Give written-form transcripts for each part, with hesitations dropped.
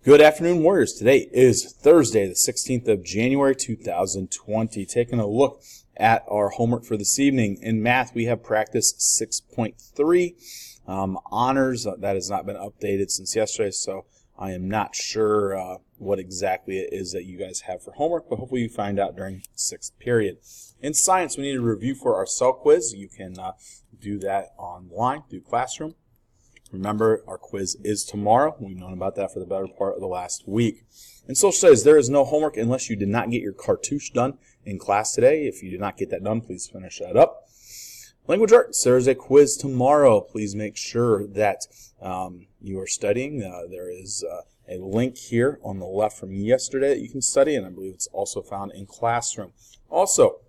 Good afternoon, Warriors. Today is Thursday, the 16th of January, 2020. Taking a look at our homework for this evening. In math, we have practice 6.3. Honors, that has not been updated since yesterday, so I am not sure what exactly it is that you guys have for homework, but hopefully you find out during 6th period. In science, we need a review for our cell quiz. You can do that online through Classroom. Remember, our quiz is tomorrow. We've known about that for the better part of the last week. In social studies, there is no homework unless you did not get your cartouche done in class today. If you did not get that done, please finish that up. Language arts, there is a quiz tomorrow. Please make sure that you are studying. There is a link here on the left from yesterday that you can study, and I believe it's also found in Classroom. Also,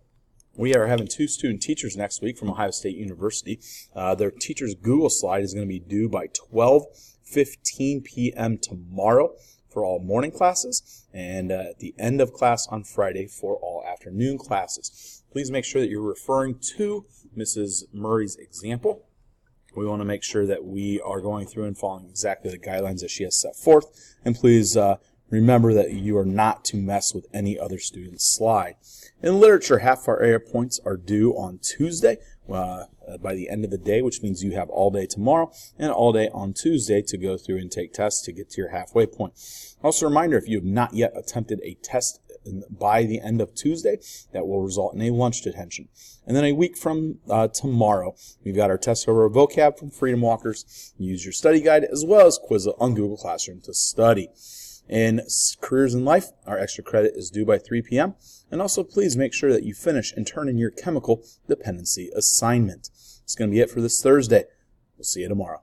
we are having 2 student teachers next week from Ohio State University. Their teacher's Google slide is going to be due by 12:15 p.m. tomorrow for all morning classes, and at the end of class on Friday for all afternoon classes. Please make sure that you're referring to Mrs. Murray's example. We want to make sure that we are going through and following exactly the guidelines that she has set forth, and please remember that you are not to mess with any other student's slide. In literature, half our area points are due on Tuesday by the end of the day, which means you have all day tomorrow and all day on Tuesday to go through and take tests to get to your halfway point. Also a reminder, if you have not yet attempted a test by the end of Tuesday, that will result in a lunch detention. And then a week from tomorrow, we've got our test over vocab from Freedom Walkers. Use your study guide as well as Quizlet on Google Classroom to study. In Careers in Life, our extra credit is due by 3 p.m. And also, please make sure that you finish and turn in your chemical dependency assignment. That's going to be it for this Thursday. We'll see you tomorrow.